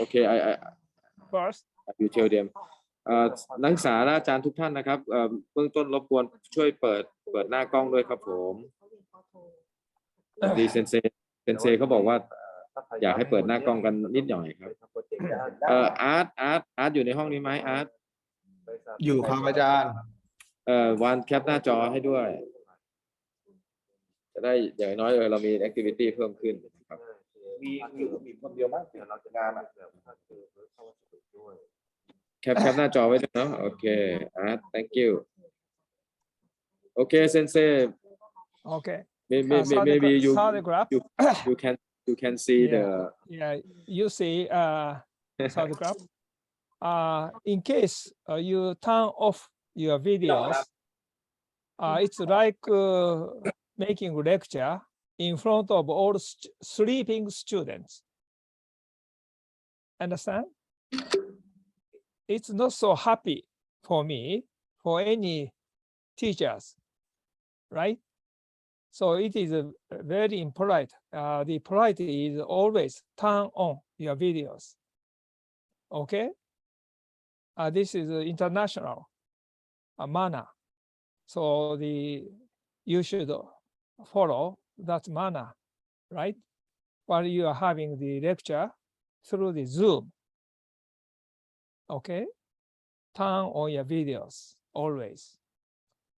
Okay, first. you tell them นักศึกษาและอาจารย์ทุกท่านนะครับเบื้องต้นรบกวนช่วยเปิดหน้ากล้องด้วยครับผมดีเซนเซเขาบอกว่าอยากให้เปิดหน้ากล้องกันนิดหน่อยครับอาร์ตอยู่ในห้องนี้ไหมอาร์ตอยู่ครับอาจารย์วางแคปหน้าจอให้ด้วยจะได้อย่างน้อยเรามีแอคทิวิตี้เพิ่มขึ้นครับมีคนเดียวมากเราจะงานแคปหน้าจอไว้ด้วยเนาะโอเคthank you okay sensei okay maybe you can see the you see the graph in case you turn off your videos it's like making lecture in front of all sleeping students. Understand? It's not so happy for me, for any teachers, right? So it is very impolite. The polite is always turn on your videos. Okay? This is international manner. So you should follow that manner, right? While you are having the lecture through the Zoom. Okay? Turn on your videos always.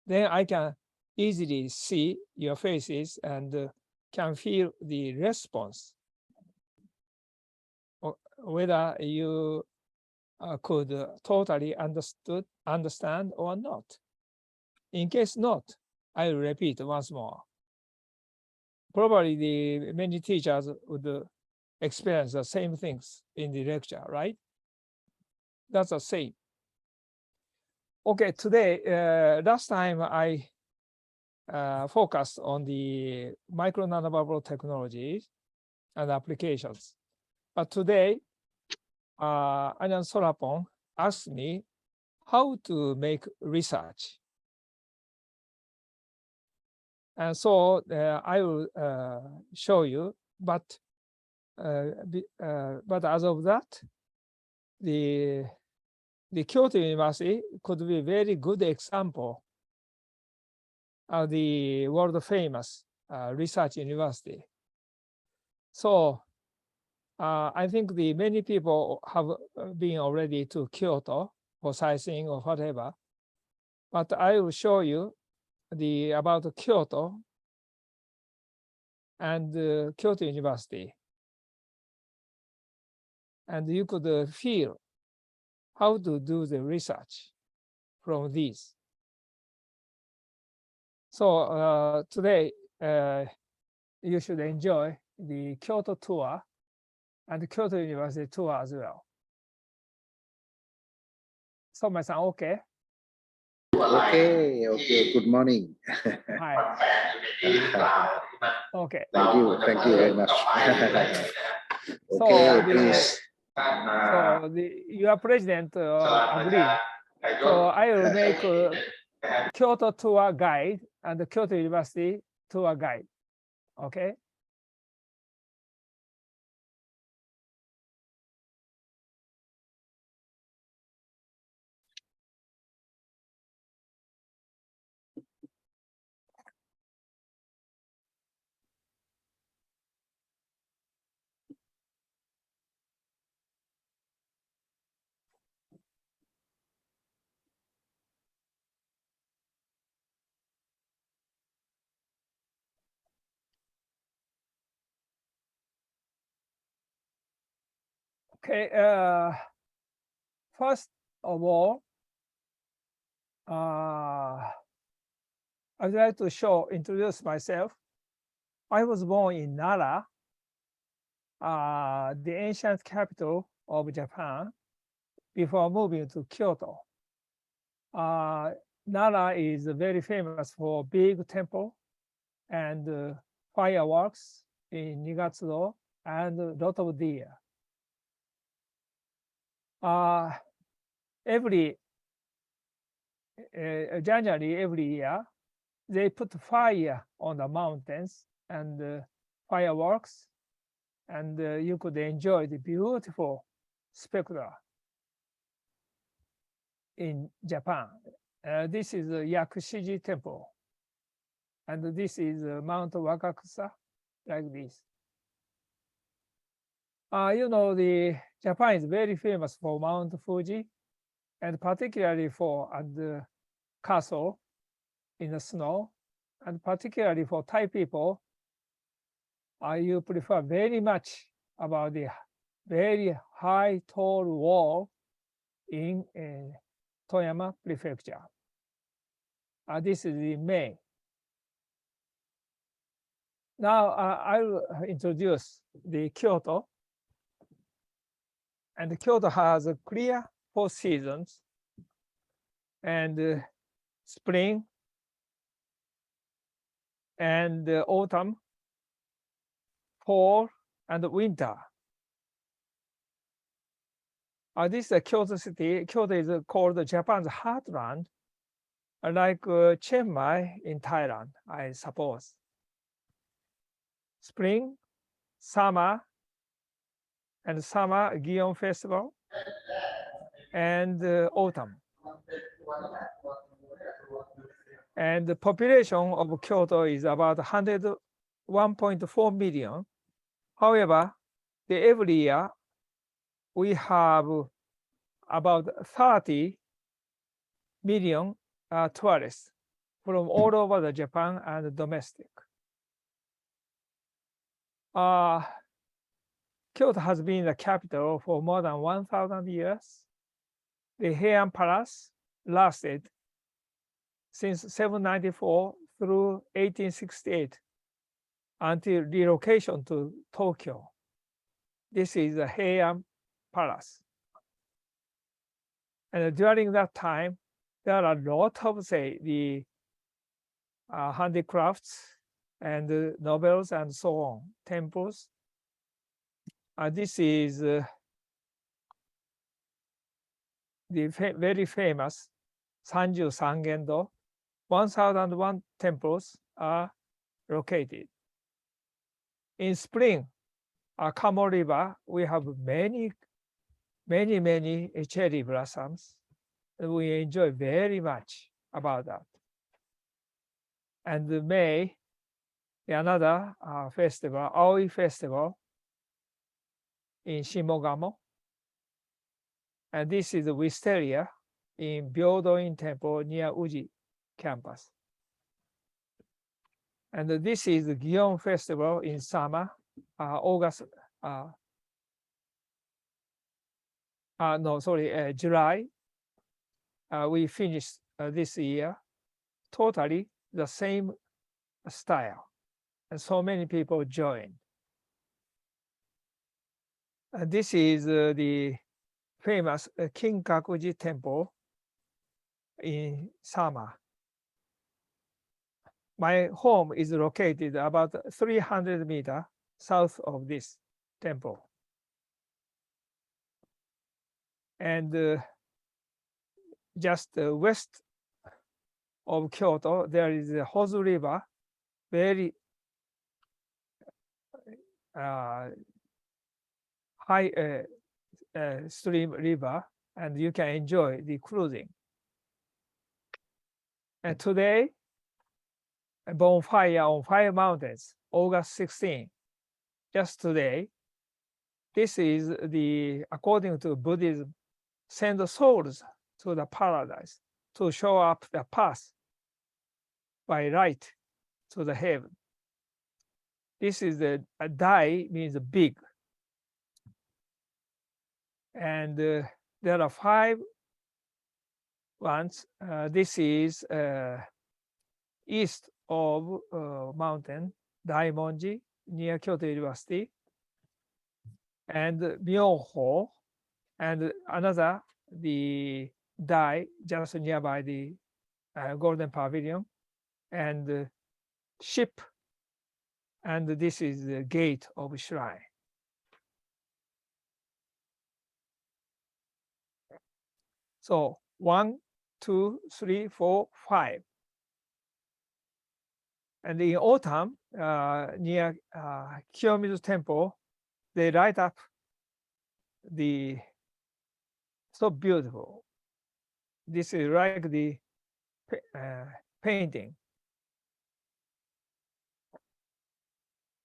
Then I can easily see your faces and can feel the response. Whether you could totally understand or not. In case not, I will repeat once more. Probably many teachers would experience the same things in the lecture, right? That's the same. Okay, today, last time I focused on the micro nanobubble technologies and applications. But today, Anjan Solapong asked me how to make research. And so I will show you, but as of that, the Kyoto University could be a very good example of the world famous research university. So I think many people have been already to Kyoto for sightseeing or whatever, but I will show you about Kyoto and Kyoto University. And you could feel how to do the research from these. So today, you should enjoy the Kyoto tour and the Kyoto University tour as well. So, my-san, okay? Okay, good morning. Hi. Okay. Thank you very much. So, please. So your president agreed. So I will make a Kyoto tour guide and the Kyoto University tour guide. Okay. Okay, first of all, I'd like to introduce myself. I was born in Nara, the ancient capital of Japan, before moving to Kyoto. Nara is very famous for big temple and fireworks in Nigatsudo and a lot of deer. Every January every year, they put fire on the mountains and fireworks, and you could enjoy the beautiful spectra in Japan. This is Yakushiji Temple. And this is Mount Wakakusa, like this. The Japan is very famous for Mount Fuji, and particularly for the castle in the snow, and particularly for Thai people. You prefer very much about the very high, tall wall in Toyama Prefecture. This is in May. Now I'll introduce the Kyoto. And Kyoto has a clear 4 seasons, and spring and autumn, fall, and winter. This is Kyoto city. Kyoto is called Japan's heartland, like Chiang Mai in Thailand, I suppose. Spring, summer, and summer Gion Festival, and autumn. And the population of Kyoto is about 1.4 million. However, every year we have about 30 million tourists from all over the Japan and domestic. Kyoto has been the capital for more than 1,000 years. The Heian Palace lasted since 794 through 1868 until relocation to Tokyo. This is the Heian Palace. And during that time, there are a lot of, the handicrafts and novels and so on, temples. This is the very famous Sanju Sangendo. 1,001 temples are located. In spring, Kamo River, we have many cherry blossoms. We enjoy very much about that. And May, another festival, Aoi Festival in Shimogamo. And this is the Wisteria in Byodoin Temple near Uji campus. And this is the Gion Festival in summer, July. We finished this year totally the same style, and so many people joined. This is the famous Kinkakuji Temple in Sama. My home is located about 300 meters south of this temple. And just west of Kyoto, there is the Hozu River, very high stream river, and you can enjoy the cruising. And today, a bonfire on 5 mountains, August 16, just today. This is according to Buddhism, send souls to the paradise to show up the path by right to the heaven. This is a dai means big. And there are 5 ones. This is east of mountain, Daimonji, near Kyoto University, and Myoho, and another, the Dai, just nearby the Golden Pavilion, and ship, and this is the gate of shrine. So 1, 2, 3, 4, 5. And in autumn, near Kiyomizu Temple, they light up the so beautiful. This is like the painting.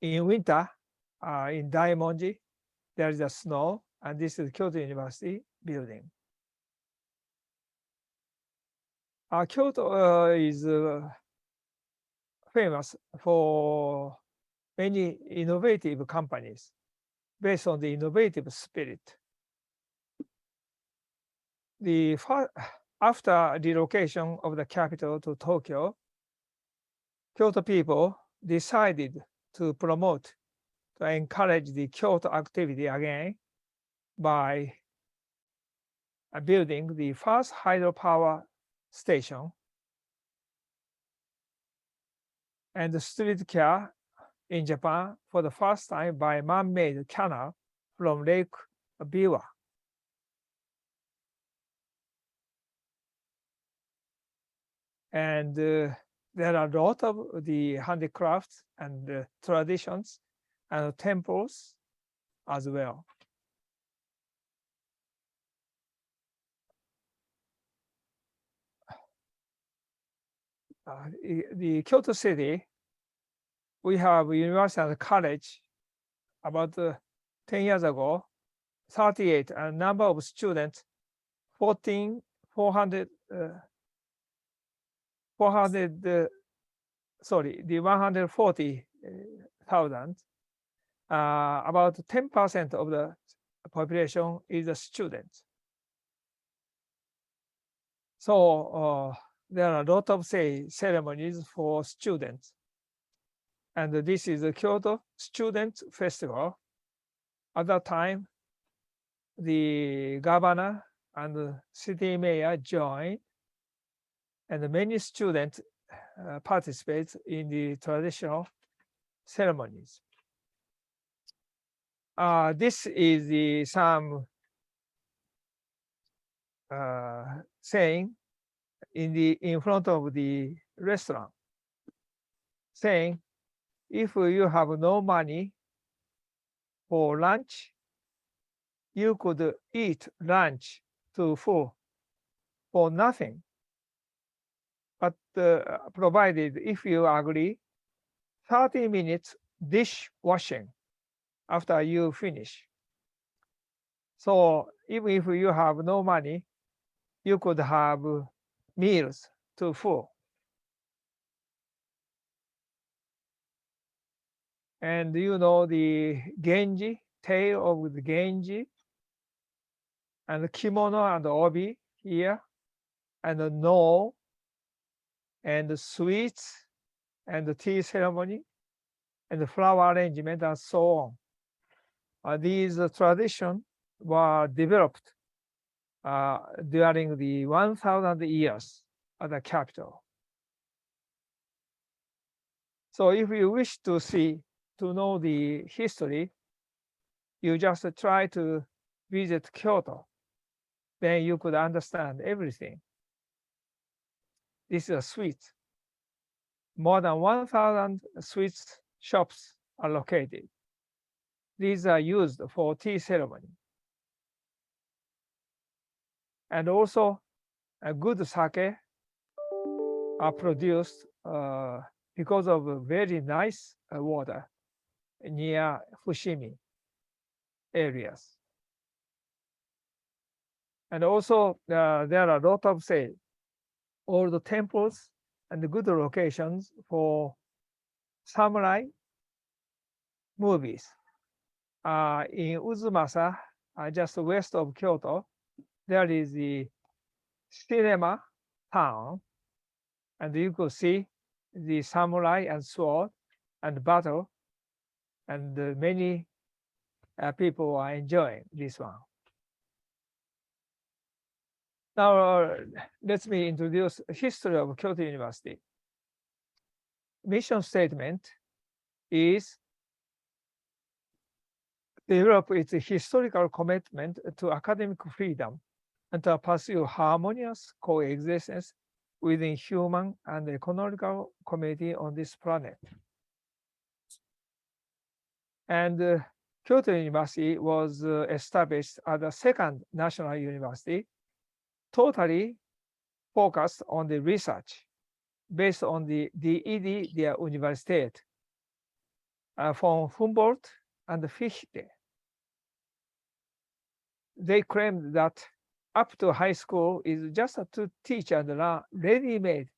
In winter, in Daimonji, there is a snow, and this is Kyoto University building. Kyoto is famous for many innovative companies based on the innovative spirit. After the relocation of the capital to Tokyo, Kyoto people decided to promote, to encourage the Kyoto activity again by building the first hydropower station and the street care in Japan for the first time by man-made canal from Lake Biwa. And there are a lot of the handicrafts and traditions and temples as well. The Kyoto city, we have university and college about 10 years ago, 38, and number of students, 140,000, about 10% of the population is a student. So there are a lot of ceremonies for students. And this is the Kyoto Student Festival. At that time, the governor and the city mayor joined, and many students participate in the traditional ceremonies. This is some saying in front of the restaurant, saying, if you have no money for lunch, you could eat lunch to full for nothing. But provided if you agree, 30 minutes dish washing after you finish. So even if you have no money, you could have meals to full. And you know the Genji, tale of the Genji, and the kimono and the obi here, and the no, and the sweets, and the tea ceremony, and the flower arrangement, and so on. These traditions were developed during the 1,000 years at the capital. So if you wish to know the history, you just try to visit Kyoto. Then you could understand everything. This is a sweet. More than 1,000 sweet shops are located. These are used for tea ceremony. And also, a good sake are produced because of very nice water near Fushimi areas. And also, there are a lot of, all the temples and good locations for samurai movies. In Uzumasa, just west of Kyoto, there is the cinema town, and you could see the samurai and sword and battle, and many people are enjoying this one. Now, let me introduce history of Kyoto University. Mission statement is develop its historical commitment to academic freedom and to pursue harmonious coexistence within human and economical community on this planet. And Kyoto University was established as a second national university, totally focused on the research based on the Idee der Universität from Humboldt and Fichte. They claimed that up to high school is just to teach and learn ready-made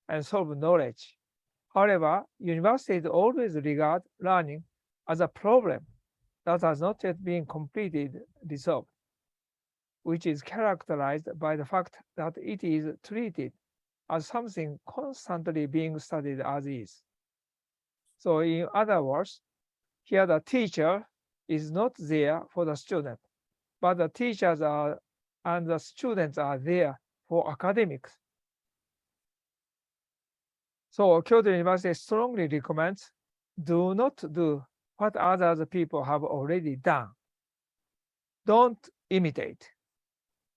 and solve knowledge. However, universities always regard learning as a problem that has not yet been completely resolved, which is characterized by the fact that it is treated as something constantly being studied as is. So in other words, here the teacher is not there for the student, but the teachers are and the students are there for academics. So Kyoto University strongly recommends do not do what other people have already done. Don't imitate.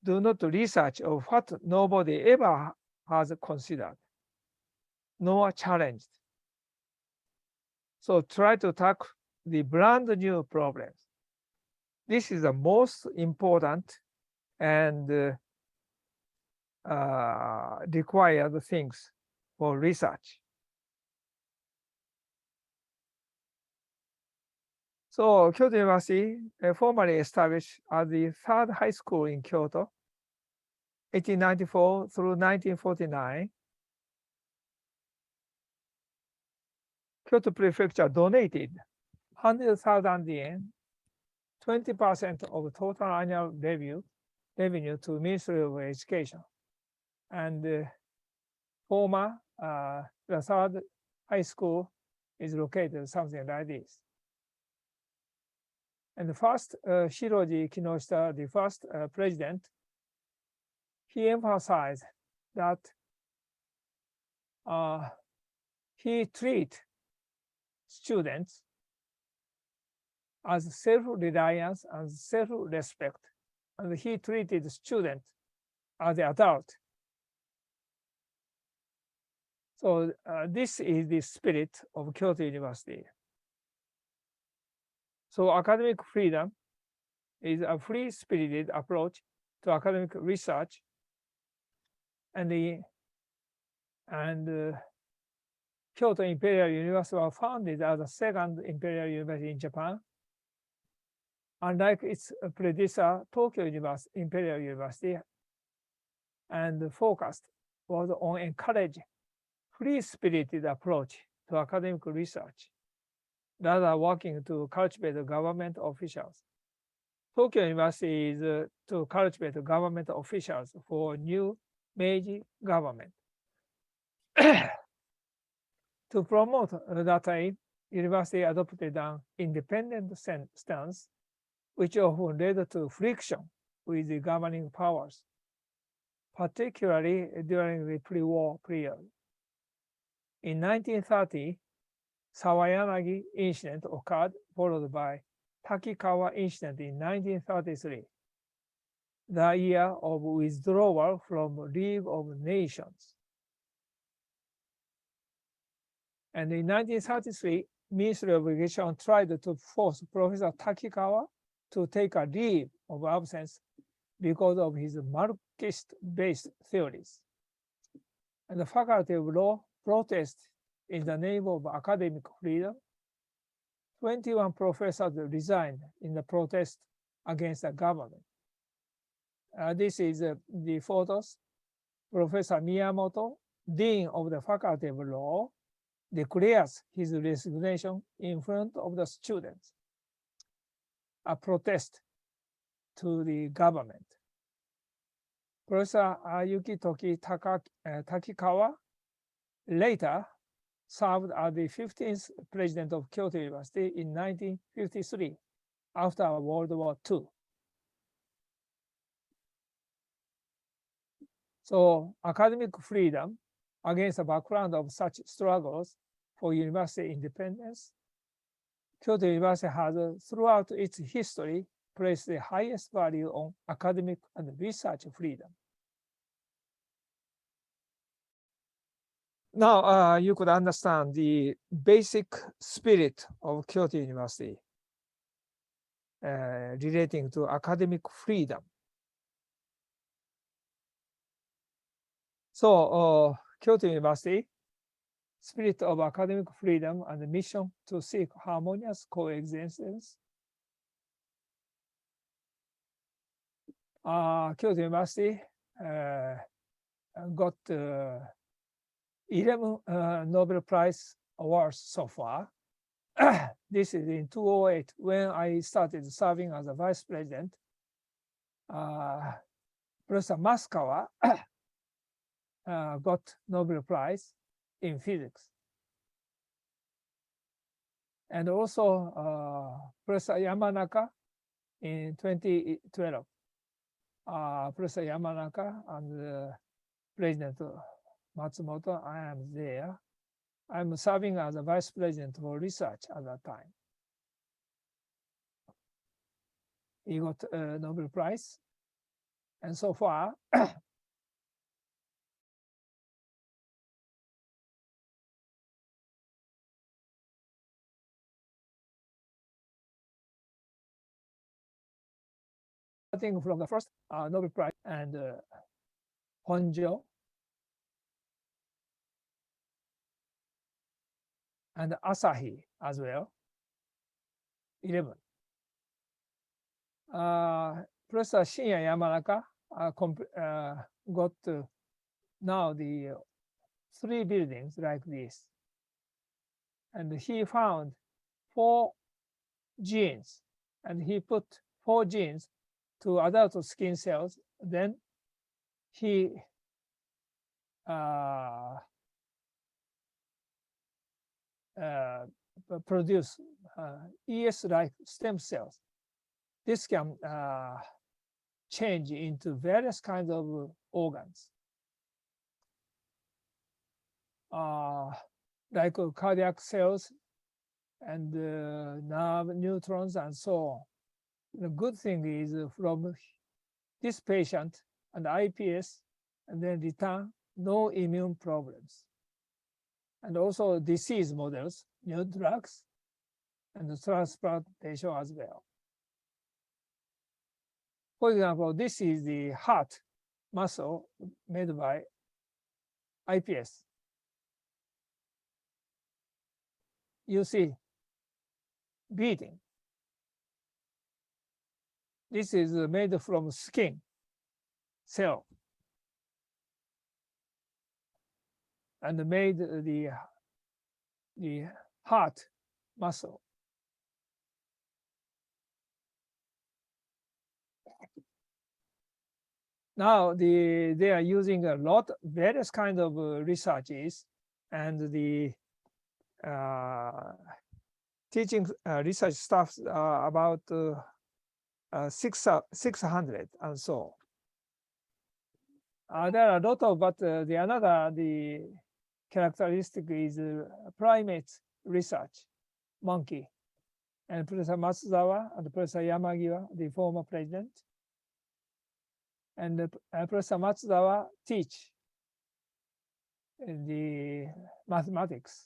Do not research of what nobody ever has considered, nor challenged. So try to tackle the brand new problems. This is the most important and required things for research. So Kyoto University, formally established as the third high school in Kyoto, 1894 through 1949. Kyoto Prefecture donated 100,000 yen, 20% of total annual revenue to Ministry of Education. And the third high school is located something like this. And the first, Shiroji Kinoshita, the first president, he emphasized that he treats students as self-reliance and self-respect, and he treated students as the adult. So this is the spirit of Kyoto University. So academic freedom is a free-spirited approach to academic research, and Kyoto Imperial University was founded as the second imperial university in Japan. Unlike its predecessor, Tokyo Imperial University, and the focus was on encouraging free-spirited approach to academic research, rather working to cultivate government officials. Tokyo University is to cultivate government officials for new Meiji government. To promote that aim, university adopted an independent stance, which often led to friction with the governing powers, particularly during the pre-war period. In 1930, Sawayanagi incident occurred, followed by Takikawa incident in 1933, the year of withdrawal from League of Nations. And in 1933, Ministry of Education tried to force Professor Takikawa to take a leave of absence because of his Marxist-based theories. And the Faculty of Law protested in the name of academic freedom. 21 professors resigned in the protest against the government. This is the photos. Professor Miyamoto, Dean of the Faculty of Law, declares his resignation in front of the students, a protest to the government. Professor Yukitoki Takikawa later served as the 15th president of Kyoto University in 1953, after World War II. So academic freedom against the background of such struggles for university independence, Kyoto University has throughout its history placed the highest value on academic and research freedom. Now you could understand the basic spirit of Kyoto University. relating to academic freedom. So Kyoto University, spirit of academic freedom and the mission to seek harmonious coexistence. Kyoto University got 11 Nobel Prize awards so far. This is in 2008 when I started serving as a vice president. Professor Masukawa got Nobel Prize in physics. And also Professor Yamanaka in 2012. Professor Yamanaka and President Matsumoto, I am there. I'm serving as a vice president for research at that time. He got a Nobel Prize. And so far, starting from the first Nobel Prize and Honjo and Asahi as well, 11. Professor Shinya Yamanaka got now the 3 buildings like this. And he found 4 genes, and he put 4 genes to adult skin cells. Then he produce ES-like stem cells. This can change into various kinds of organs, like cardiac cells and nerve neutrons and so on. The good thing is from this patient and IPS, and then return no immune problems. And also disease models, new drugs, and the transplantation as well. For example, this is the heart muscle made by IPS. You see beating. This is made from skin cell and made the heart muscle. Now they are using a lot various kind of researches, and the teaching research staff about 600 and so. There are a lot of, but the characteristic is primates research, monkey, and Professor Matsuzawa and Professor Yamagiwa, the former president, and Professor Matsuzawa teach the mathematics.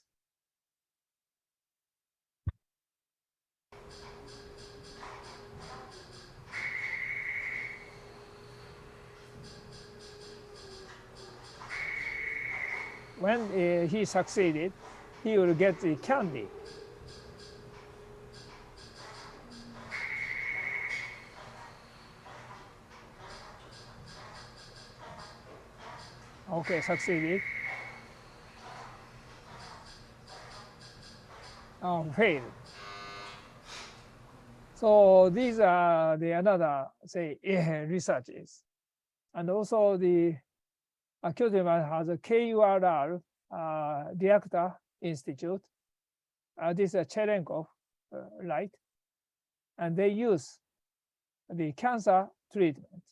When he succeeded, he will get the candy. Okay, succeeded. Failed. So these are the another say researches, and also the Kyoto has a KURR Reactor Institute. This is Cherenkov light, and they use the cancer treatment.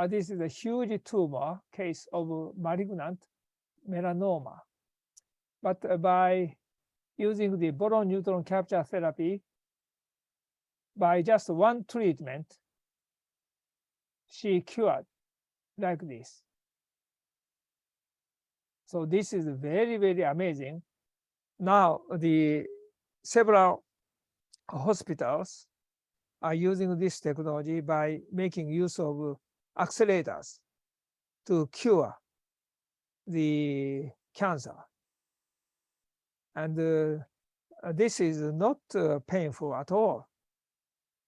This is a huge tumor case of malignant melanoma. But by using the boron neutron capture therapy, by just one treatment, she cured like this. So this is very, very amazing. Now the several hospitals are using this technology by making use of accelerators to cure the cancer. And this is not painful at all.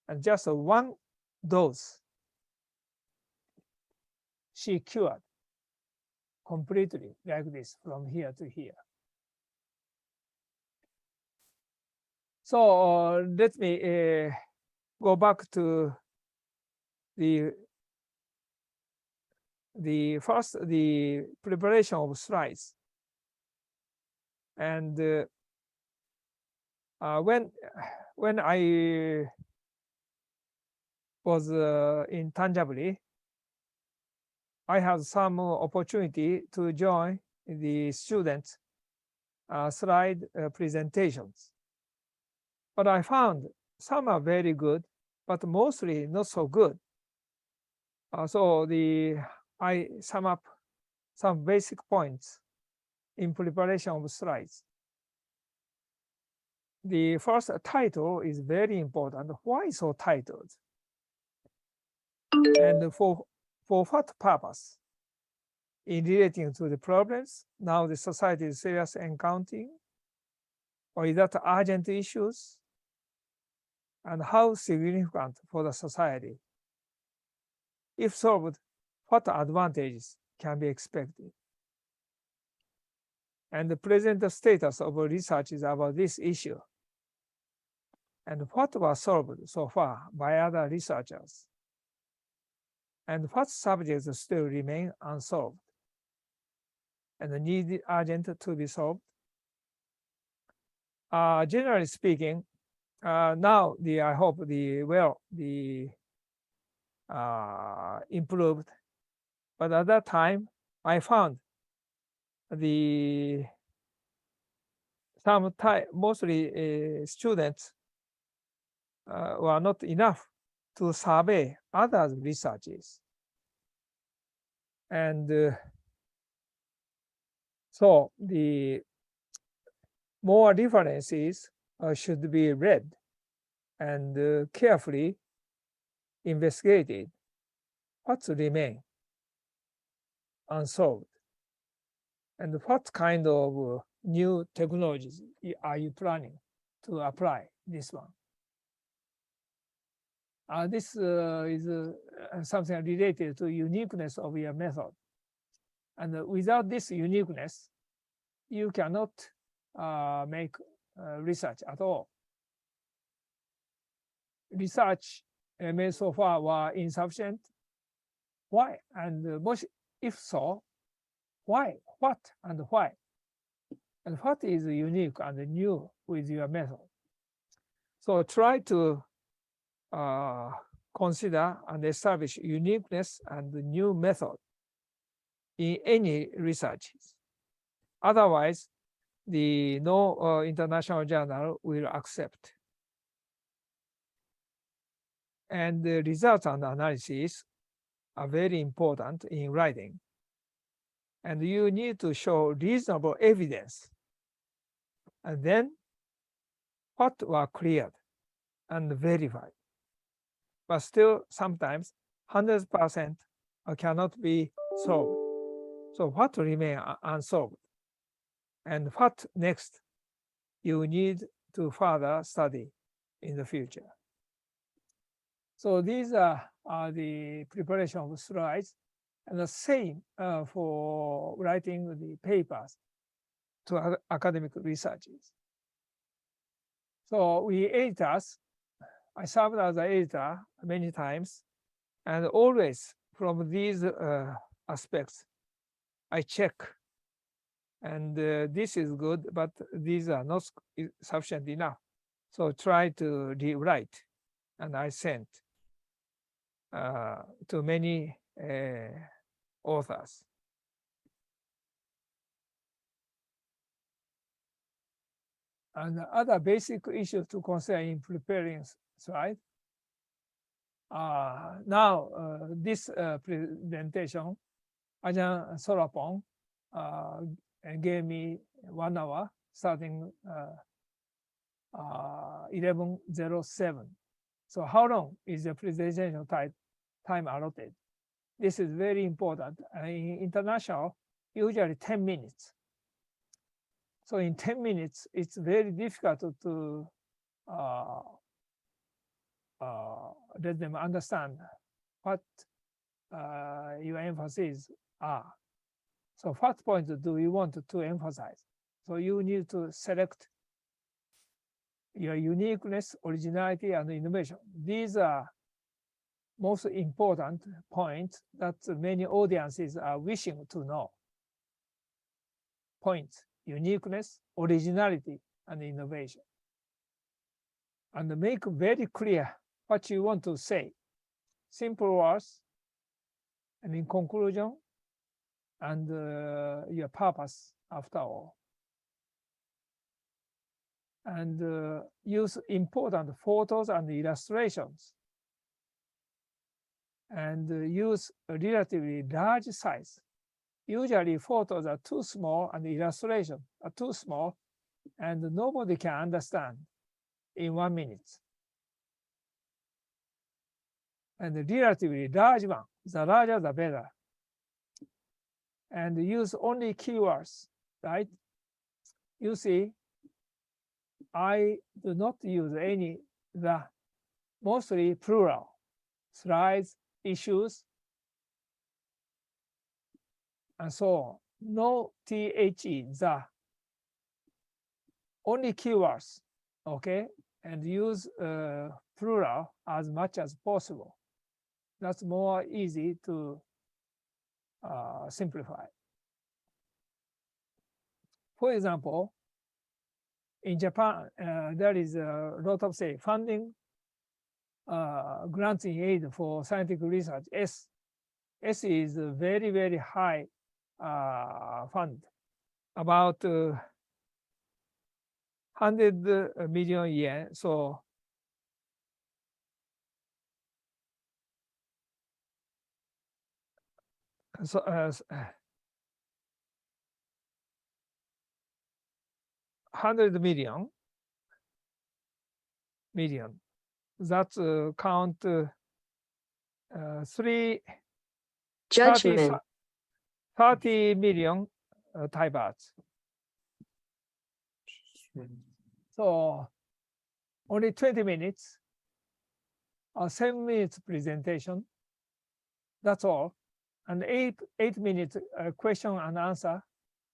And just one dose, she cured completely like this from here to here. So let me go back to the first, the preparation of slides. And when I was in Tangibly, I had some opportunity to join the students' slide presentations. But I found some are very good, but mostly not so good. So I sum up some basic points in preparation of slides. The first title is very important. Why so titled? And for what purpose? In relating to the problems, now the society is serious encountering, or is that urgent issues? And how significant for the society? If solved, what advantages can be expected? And the present status of research is about this issue. And what was solved so far by other researchers? And what subjects still remain unsolved and need urgent to be solved? Generally speaking, now I hope improved, but at that time I found mostly students were not enough to survey other researches, and so the more differences should be read and carefully investigated. What remain unsolved, and what kind of new technologies are you planning to apply this one? This is something related to uniqueness of your method. And without this uniqueness, you cannot make research at all. Research made so far were insufficient. Why? And if so, why? What and why? And what is unique and new with your method? So try to consider and establish uniqueness and new method in any research. Otherwise, no international journal will accept. And the results and analysis are very important in writing. And you need to show reasonable evidence. And then what were cleared and verified. But still, sometimes 100% cannot be solved. So what remain unsolved? And what next you need to further study in the future. So these are the preparation of slides, and the same for writing the papers to academic researches. So we editors, I served as an editor many times, and always from these aspects, I check. And this is good, but these are not sufficient enough. So try to rewrite, and I sent to many authors. And other basic issues to consider in preparing slide. Now, this presentation, Ajahn Sorapong gave me 1 hour starting 11:07. So how long is the presentation time allotted? This is very important. In international, usually 10 minutes. So in 10 minutes, it's very difficult to let them understand what your emphases are. So what point do you want to emphasize? So you need to select your uniqueness, originality, and innovation. These are most important points that many audiences are wishing to know. Points: uniqueness, originality, and innovation. And make very clear what you want to say. Simple words, and in conclusion, and your purpose after all. And use important photos and illustrations. And use a relatively large size. Usually photos are too small and illustrations are too small, and nobody can understand in 1 minute. And the relatively large one, the larger the better. And use only keywords, right? You see, I do not use any, mostly plural, slides, issues, and so on. No THE, the. Only keywords, okay? And use plural as much as possible. That's more easy to simplify. For example, in Japan, there is a lot of, say, funding, grants in aid for scientific research. S is a very, very high fund, about 100 million yen. So $100 million. That count 30 million Thai bahts. So only 20 minutes, 7 minutes presentation. That's all. And 8 minutes question and answer,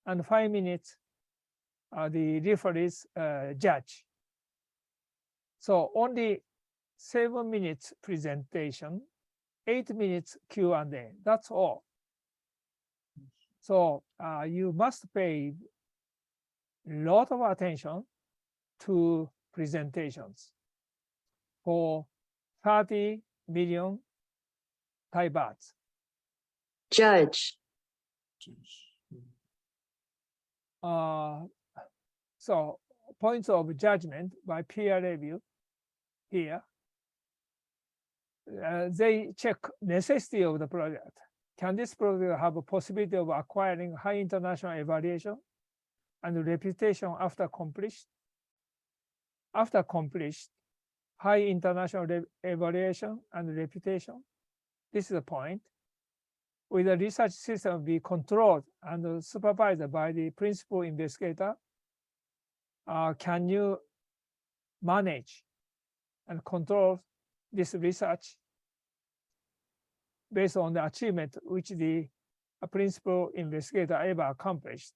and 5 minutes the referees judge. So only 7 minutes presentation, 8 minutes Q&A. That's all. So you must pay a lot of attention to presentations for 30 million Thai bahts. Judge. So points of judgment by peer review here. They check necessity of the project. Can this project have a possibility of acquiring high international evaluation and reputation after accomplished? After accomplished, high international evaluation and reputation. This is the point. Will the research system be controlled and supervised by the principal investigator? Can you manage and control this research based on the achievement which the principal investigator ever accomplished?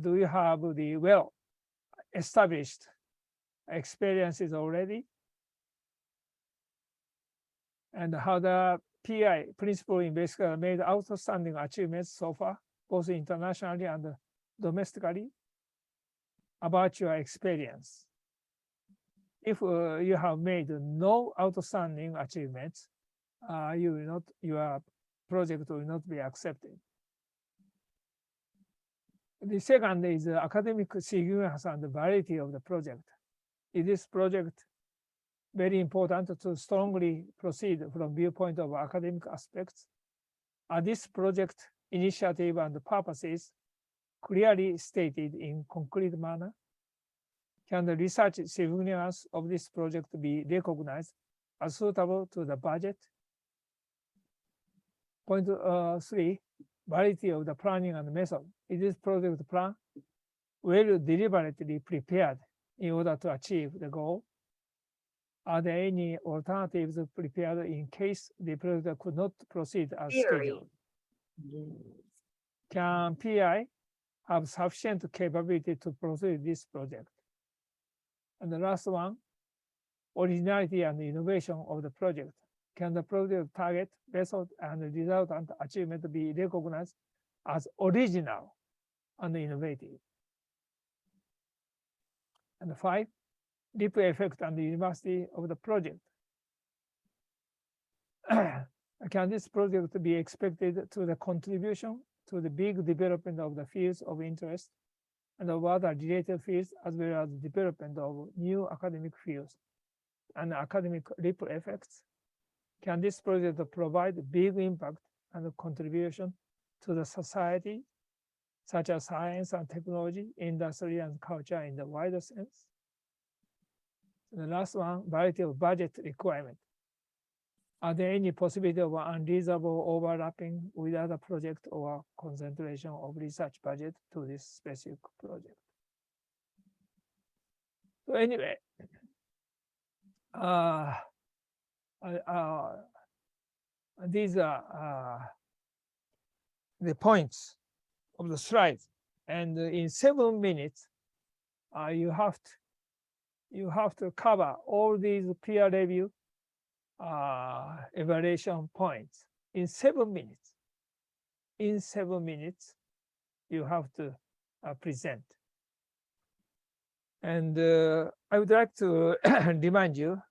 Do you have the well-established experiences already? And how the PI, principal investigator, made outstanding achievements so far, both internationally and domestically, about your experience. If you have made no outstanding achievements, your project will not be accepted. The second is academic significance and the validity of the project. In this project, very important to strongly proceed from viewpoint of academic aspects. Are this project initiative and purposes clearly stated in concrete manner? Can the research significance of this project be recognized are suitable to the budget. Point 3, variety of the planning and method. Is this project plan well deliberately prepared in order to achieve the goal? Are there any alternatives prepared in case the project could not proceed as scheduled? Can PI have sufficient capability to proceed this project? And the last one, originality and innovation of the project. Can the project target, method, and result and achievement be recognized as original and innovative? And 5, ripple effect and the university of the project. Can this project be expected to the contribution to the big development of the fields of interest and of other related fields, as well as development of new academic fields and academic ripple effects? Can this project provide big impact and contribution to the society, such as science and technology, industry and culture in the wider sense? The last one, variety of budget requirement. Are there any possibility of unreasonable overlapping with other projects or concentration of research budget to this specific project? So anyway, these are the points of the slides, and in 7 minutes, you have to cover all these peer review evaluation points in 7 minutes. In 7 minutes, you have to present. And I would like to remind you,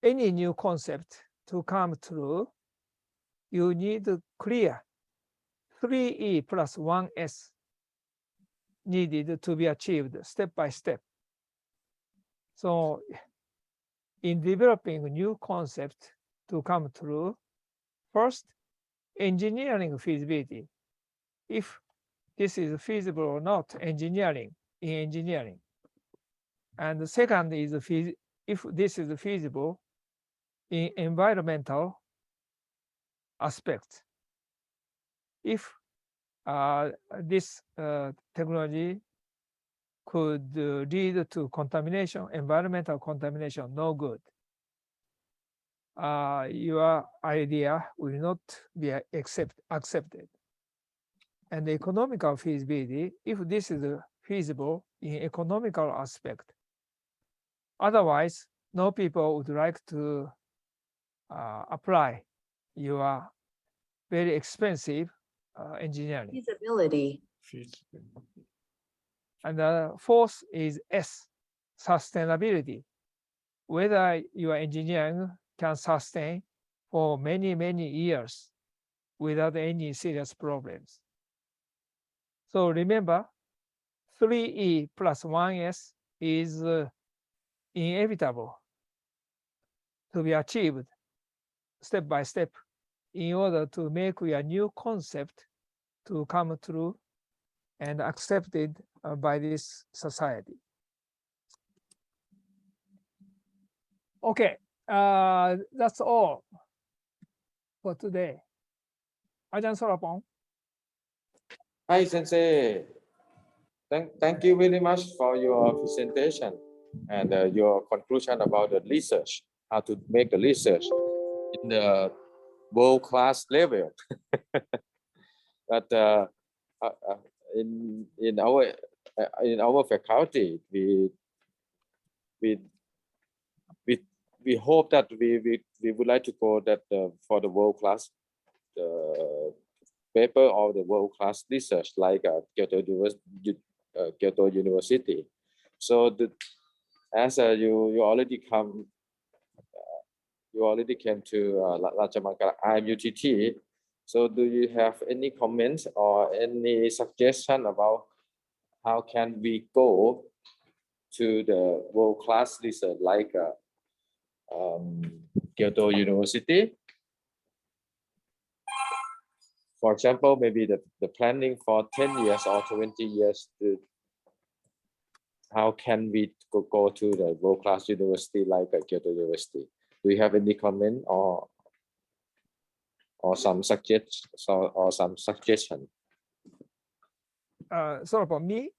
any new concept to come through, you need to clear 3E plus 1S needed to be achieved step by step. So in developing a new concept to come through, first, engineering feasibility. If this is feasible or not, engineering. And the second is if this is feasible in environmental aspect. If this technology could lead to contamination, environmental contamination, no good. Your idea will not be accepted. And the economical feasibility, if this is feasible in economical aspect, otherwise, no people would like to apply your very expensive engineering. Feasibility. And the fourth is S, sustainability. Whether your engineering can sustain for many, many years without any serious problems. So remember, 3E plus 1S is inevitable to be achieved step by step in order to make your new concept to come through and accepted by this society. Okay, that's all for today. Ajahn Sorapong. Hi, Sensei. Thank you very much for your presentation and your conclusion about the research, how to make the research in the world-class level. But in our faculty, we hope that we would like to go that for the world-class paper or the world-class research like Kyoto University. So as you already came to Rajamangala IMUTT. So do you have any comments or any suggestion about how can we go to the world-class research like Kyoto University? For example, maybe the planning for 10 years or 20 years, how can we go to the world-class university like Kyoto University? Do you have any comment or some suggestion? Sort of me.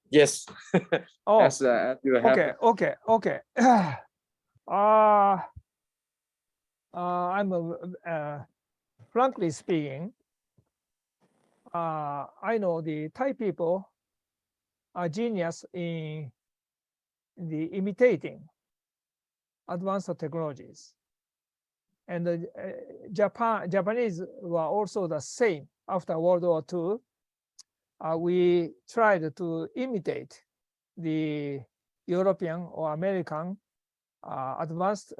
Yes. Oh, As you have. okay. I'm frankly speaking, I know the Thai people are genius in the imitating advanced technologies, and the Japanese were also the same after World War II. We tried to imitate the European or American advanced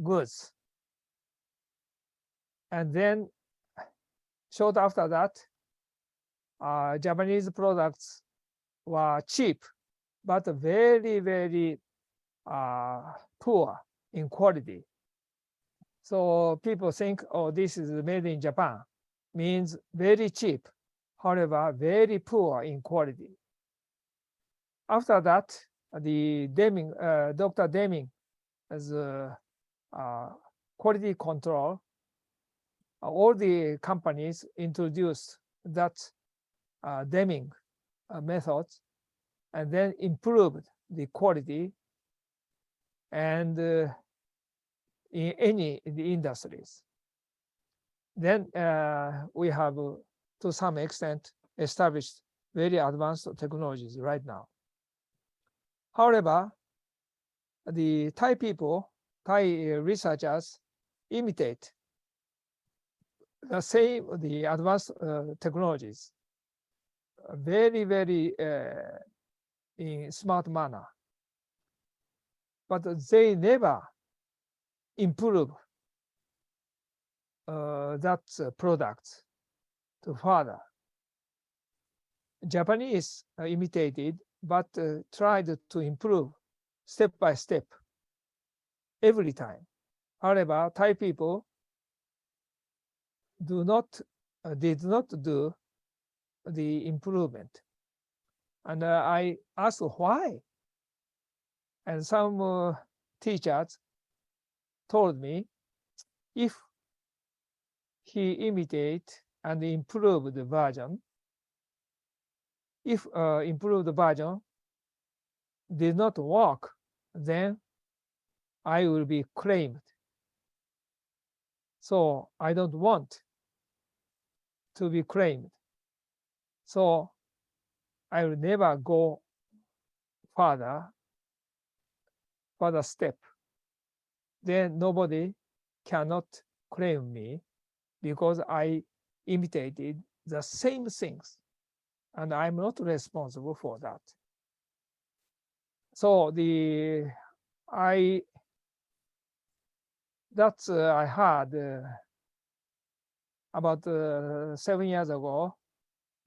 goods. And then short after that, Japanese products were cheap, but very, very poor in quality. So people think, oh, this is made in Japan, means very cheap, however, very poor in quality. After that, the Dr. Deming, as quality control, all the companies introduced that Deming methods and then improved the quality and in the industries. Then we have, to some extent, established very advanced technologies right now. However, the Thai people, Thai researchers imitate the same, the advanced technologies very, very in smart manner. But they never improve that product to further. Japanese imitated, but tried to improve step by step every time. However, Thai people did not do the improvement. And I asked why. And some teachers told me if he imitate and improve the version, if improved version did not work, then I will be claimed. So I don't want to be claimed. So I will never go further step. Then nobody cannot claim me because I imitated the same things, and I'm not responsible for that. So I heard about 7 years ago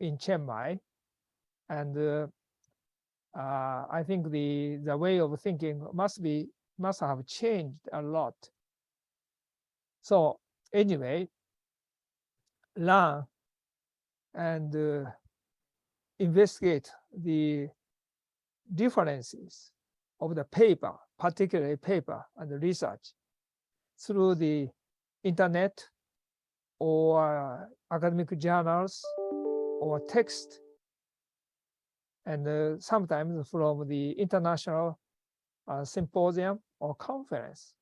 in Chiang Mai, and I think the way of thinking must have changed a lot. So anyway, learn and investigate the differences of the paper, particularly paper and research, through the internet or academic journals or text, and sometimes from the international symposium or conference.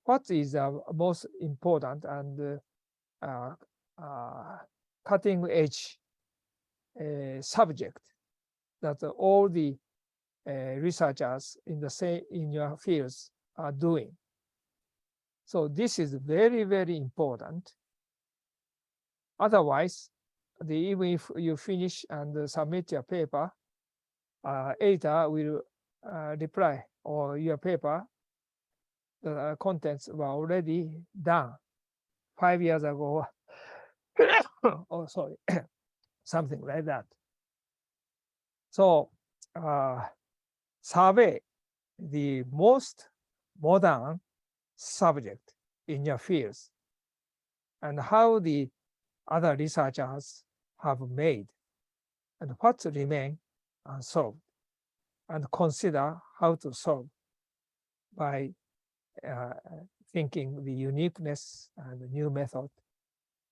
What is the most important and cutting edge subject that all the researchers in your fields are doing? So this is very, very important. Otherwise, even if you finish and submit your paper, editor will reply, or your paper, the contents were already done 5 years ago. Oh, sorry, something like that. So survey the most modern subject in your fields and how the other researchers have made and what remain unsolved. and consider how to solve by thinking the uniqueness and the new method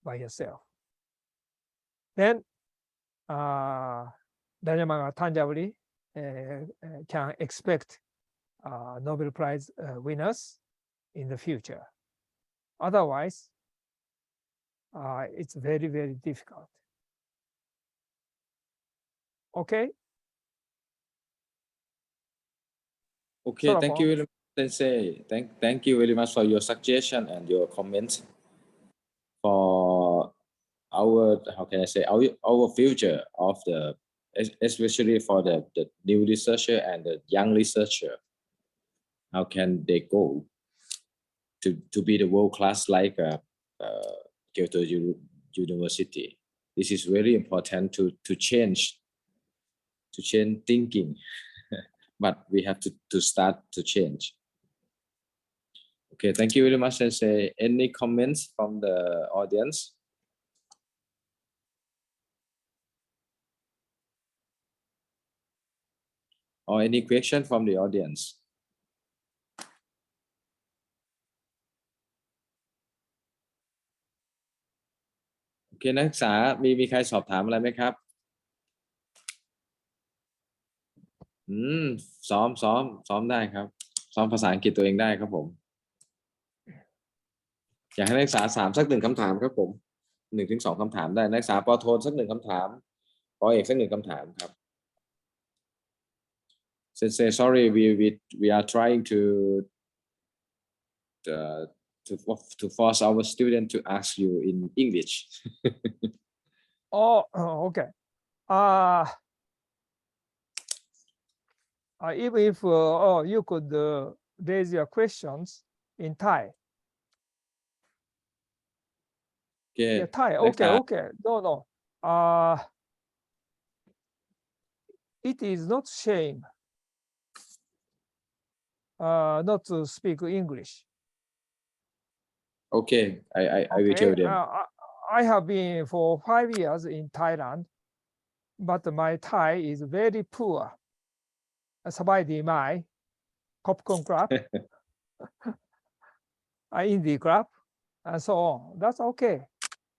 by yourself. Then Danyamaga tangibly can expect Nobel Prize winners in the future. Otherwise, it's very, very difficult. Okay? Okay, thank you Solomon. very much, Sensei. Thank you very much for your suggestion and your comments for our, how can I say, our future of the, especially for the new researcher and the young researcher. How can they go to be the world class like Kyoto University? This is very important to change thinking, but we have to start to change. Okay, thank you very much, Sensei. Any comments from the audience? Or any question from the audience?โอเคนักศึกษามีใครสอบถามอะไรไหมครับซ้อมได้ครับซ้อมภาษาอังกฤษตัวเองได้ครับผมอยากให้นักศึกษาสัก1คำถามครับผม1 ถึง 2คำถามได้นักศึกษาป.โทสัก1คำถามป.เอกสัก1คำถามครับ Sensei, sorry, we are trying to force our student to ask you in English. Oh, okay. Even if you could raise your questions in Thai. Okay. Yeah, Thai. Okay. No. It is not shame not to speak English. Okay, I will tell them. I have been for 5 years in Thailand, but my Thai is very poor. สบายดีไหมขอบคุณครับ Indieครับ and so on. That's okay.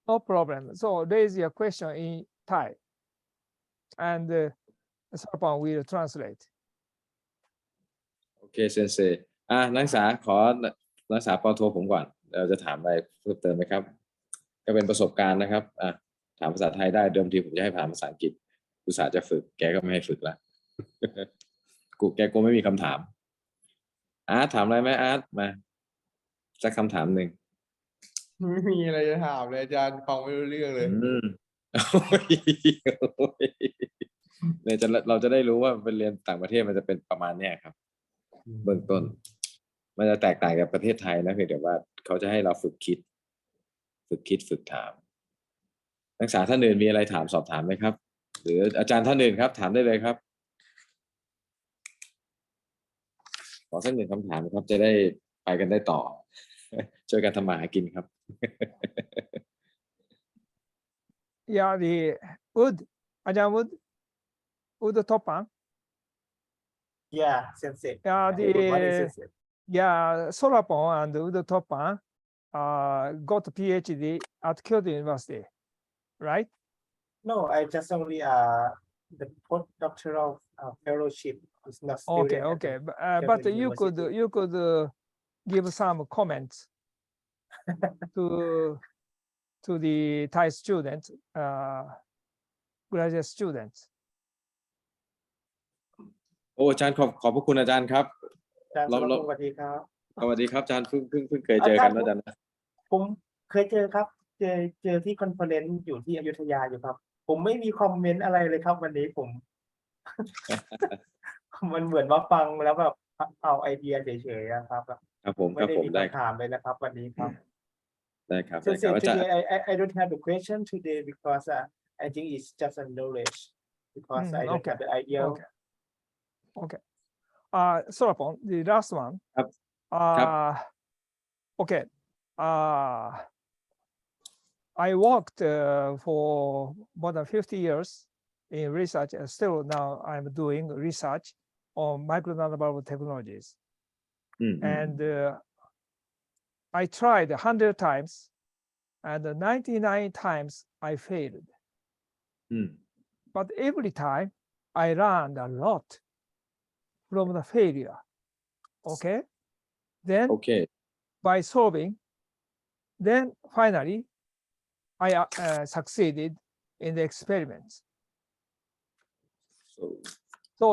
No problem. So raise your question in Thai, and Sarpan will translate. Okay, Sensei. นักศึกษาขอนักศึกษาป.โทผมก่อนเราจะถามอะไรเพิ่มเติมไหมครับก็เป็นประสบการณ์นะครับถามภาษาไทยได้เดิมทีผมจะให้ผ่านภาษาอังกฤษอุตส่าห์จะฝึกแกก็ไม่ให้ฝึกละ แกไม่มีคำถามถามอะไรไหมมาสักคำถามหนึ่งไม่มีอะไรจะถามเลยอาจารย์ฟังไม่รู้เรื่องเลย เนี่ยเราจะได้รู้ว่าเป็นเรียนต่างประเทศมันจะเป็นประมาณเนี้ยครับเบื้องต้นมันจะแตกต่างกับประเทศไทยนะเพียงแต่ว่าเขาจะให้เราฝึกถามนักศึกษาท่านอื่นมีอะไรถามสอบถามไหมครับหรืออาจารย์ท่านอื่นครับถามได้เลยครับขอสัก1คำถามครับจะได้ไปกันได้ต่อช่วยกันทำมาหากินครับ Yeah, the Wood, Ajahn Wood Topan. Yeah, Sensei. Yeah, Good morning, Sensei. Solapon and Wood Topan got a PhD at Kyoto University, right? No, I just only the postdoctoral fellowship is not student. Okay. Kyoto But you University. could give some comments to the Thai students, graduate students. อาจารย์ขอบพระคุณอาจารย์ครับ อาจารย์สวัสดีครับ สวัสดีครับอาจารย์เพิ่งเคยเจอกันนะอาจารย์ ผมเคยเจอครับเจอที่คอนเฟอเรนซ์อยู่ที่อยุธยาอยู่ครับผมไม่มีคอมเมนต์อะไรเลยครับวันนี้ผม มันเหมือนว่าฟังแล้วแบบเอาไอเดียเฉยๆครับครับผม ไม่ได้มี ได้ คำถามเลยนะครับวันนี้ครับ ได้ครับ Sensei, อาจารย์ today I don't have the question today because I think it's just a knowledge because I don't have the idea. Okay. Solapon, the last one. ครับ Okay. I worked for more than 50 years in research, and still now I'm doing research on micro nanobubble technologies. And I tried 100 times, and 99 times I failed. But every time I learned a lot from the failure. Okay. Then Okay. by solving, then finally I succeeded in the experiments. So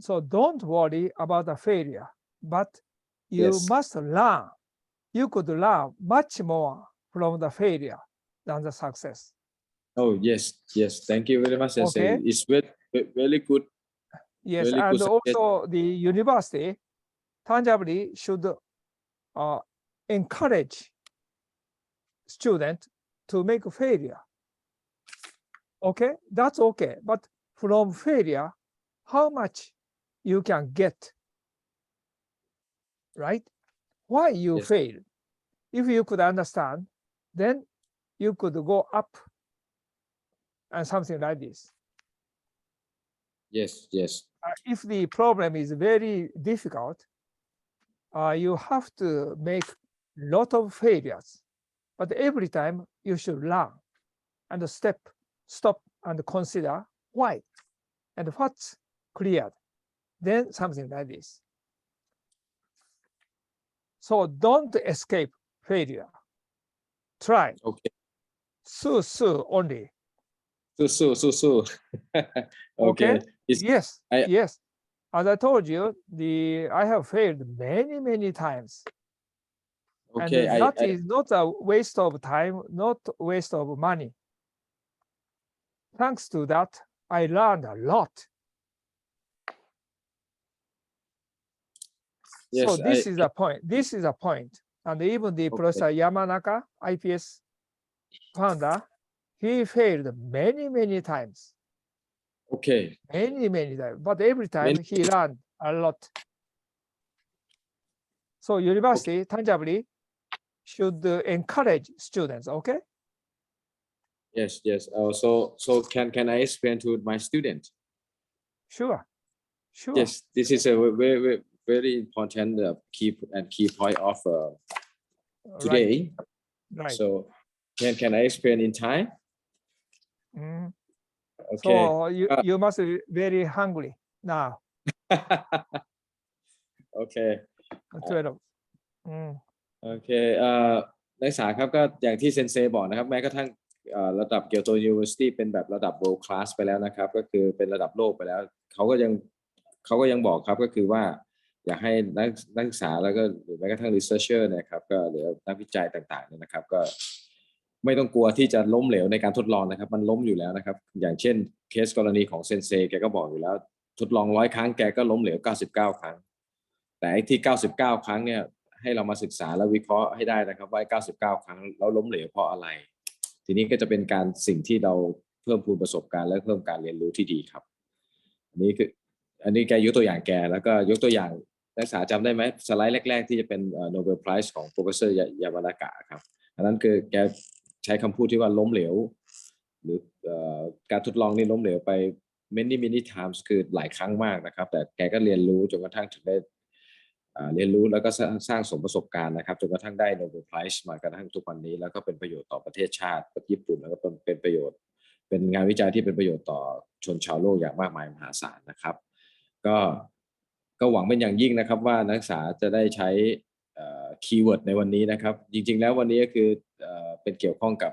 So don't worry about the failure, but you Yes. must learn. You could learn much more from the failure than the success. Oh yes, yes. Thank you very much, Sensei. Okay. It's very good. Yes, Very and good also the university tangibly should encourage students to make failure. Okay, that's okay. But from failure, how much you can get, right? Why you Yes. fail? If you could understand, then you could go up and something like this. Yes, yes. If the problem is very difficult, you have to make lot of failures. But every time you should learn and stop and consider why and what's cleared. Then something like this. So don't escape failure. Try. Okay. So only. So. Okay. It's, Yes. I Yes. As I told you, I have failed many times. okay. And that is not a waste of time, not waste of money. Thanks to that, I learned a lot. Yes, So this is a point. This is a point. And even the Professor Yamanaka, IPS founder, he failed many times. Okay. Many times. But every time he learned a lot. So university tangibly should encourage students, okay? Yes. So can I explain to my student? Sure. Yes, this is a very important key point of today. Right. So can I explain in Thai? Mm. Okay. So you must be very hungry now. Okay. 12. Mm.โอเคนักศึกษาครับก็อย่างที่เซนเซบอกนะครับแม้กระทั่งระดับเกียวโต University เป็นแบบระดับ world class ไปแล้วนะครับก็คือเป็นระดับโลกไปแล้วเขาก็ยังบอกครับก็คือว่าอยากให้นักศึกษาแล้วก็หรือแม้กระทั่ง researcher เนี่ยครับก็หรือนักวิจัยต่างๆเนี่ยนะครับก็ไม่ต้องกลัวที่จะล้มเหลวในการทดลองนะครับมันล้มอยู่แล้วนะครับอย่างเช่นเคสกรณีของเซนเซแกก็บอกอยู่แล้วทดลอง100 ครั้งแกก็ล้มเหลว99 ครั้งแต่ไอ้ที่99 ครั้งเนี่ยให้เรามาศึกษาและวิเคราะห์ให้ได้นะครับว่า99 ครั้งแล้วล้มเหลวเพราะอะไรทีนี้ก็จะเป็นการสิ่งที่เราเพิ่มพูนประสบการณ์และเพิ่มการเรียนรู้ที่ดีครับอันนี้แกยกตัวอย่างแกแล้วก็ยกตัวอย่างนักศึกษาจำได้ไหมสไลด์แรกๆที่จะเป็นNobel Prize ของ Professor ยามานากะครับอันนั้นคือแกใช้คำพูดที่ว่าล้มเหลวหรือการทดลองนี่ล้มเหลวไป many times คือหลายครั้งมากนะครับแต่แกก็เรียนรู้จนกระทั่งถึงได้เรียนรู้แล้วก็สร้างสมประสบการณ์นะครับจนกระทั่งได้ Nobel Prize มากระทั่งทุกวันนี้แล้วก็เป็นประโยชน์ต่อประเทศชาติประเทศญี่ปุ่นแล้วก็เป็นประโยชน์เป็นงานวิจัยที่เป็นประโยชน์ต่อชนชาวโลกอย่างมากมายมหาศาลนะครับก็หวังเป็นอย่างยิ่งนะครับว่านักศึกษาจะได้ใช้คีย์เวิร์ดในวันนี้นะครับจริงๆแล้ววันนี้ก็คือเป็นเกี่ยวข้องกับ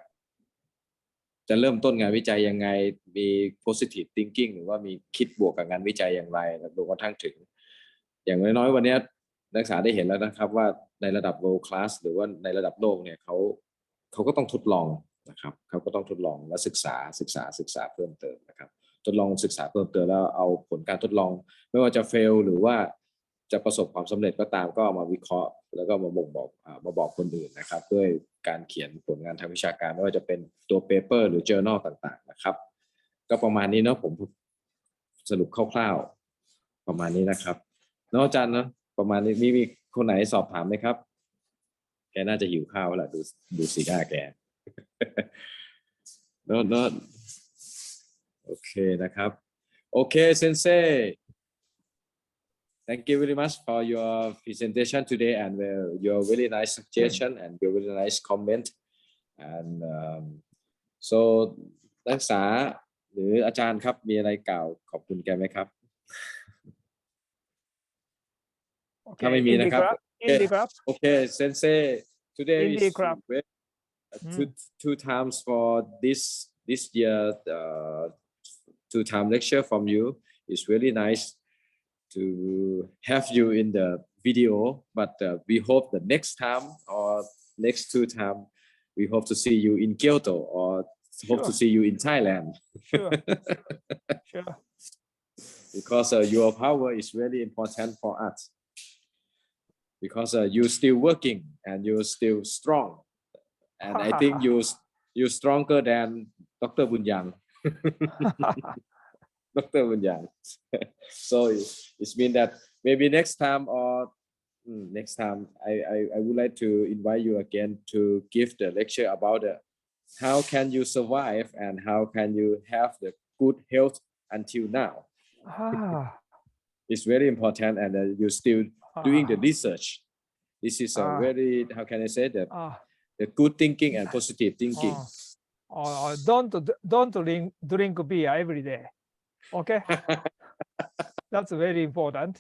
จะเริ่มต้นงานวิจัยยังไงมี positive thinking หรือว่ามีคิดบวกกับงานวิจัยอย่างไรรวมกระทั่งถึงอย่างน้อยๆวันนี้นักศึกษาได้เห็นแล้วนะครับว่าในระดับ world class หรือว่าในระดับโลกเนี่ยเขาก็ต้องทดลองนะครับเขาก็ต้องทดลองและศึกษาเพิ่มเติมนะครับทดลองศึกษาเพิ่มเติมแล้วเอาผลการทดลองไม่ว่าจะ fail หรือว่าจะประสบความสำเร็จก็ตามก็เอามาวิเคราะห์แล้วก็มาบอกคนอื่นนะครับด้วยการเขียนผลงานทางวิชาการไม่ว่าจะเป็นตัว paper หรือ journal ต่างๆนะครับก็ประมาณนี้เนาะผมสรุปคร่าวๆประมาณนี้นะครับเนาะอาจารย์เนาะประมาณนี้มีคนไหนสอบถามไหมครับแกน่าจะหิวข้าวแล้วดูสีหน้าแกเนาะโอเคนะครับ Okay, Sensei. Thank you very much for your presentation today and your very nice suggestion and your very nice comment. And so นักศึกษาหรืออาจารย์ครับมีอะไรกล่าวขอบคุณแกไหมครับ ถ้า Okay. ไม่มีนะครับ In the graph. Okay, Sensei. Today In is the graph. two times for this year 2-time lecture from you. It's really nice to have you in the video, but we hope the next time or next 2 time we hope to see you in Kyoto or hope to Sure. see you in Thailand. Sure. Sure. Because your power is really important for us. Because you're still working and you're still strong, and I think you're stronger than Dr. Bunyang. Dr. Bunyang. So it means that maybe next time I would like to invite you again to give the lecture about how can you survive and how can you have the good health until now. It's very important, and you're still doing the research. This is a very, how can I say that, the good thinking and positive thinking. Don't drink beer every day. Okay. That's very important.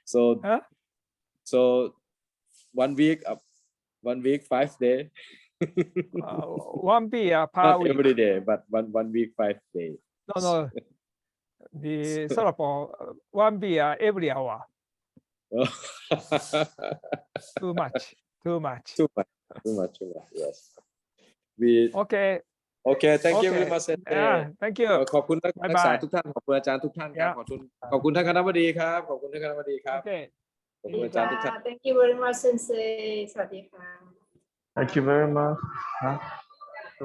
So 1 week 5 days. 1 beer per Not week. every day, but one week 5 days. No. The Solapo 1 beer every hour. Too much. Too much. Yes. Okay. Thank you very Okay. much. Yeah, thank you. ขอบคุณนักศึกษา Bye-bye. ทุกท่านขอบคุณอาจารย์ทุกท่านครับ Yeah. ขอบคุณท่านคณบดีครับขอบคุณท่านคณบดีครับ Okay. ขอบคุณอาจารย์ทุกท่าน Thank you very much, Sensei. สวัสดีค่ะ Thank you very much.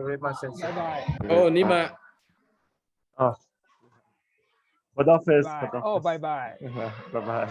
very much Sensei. Bye bye. โอ้นี่มา What office? Bye. What Oh, office? bye bye. Bye bye.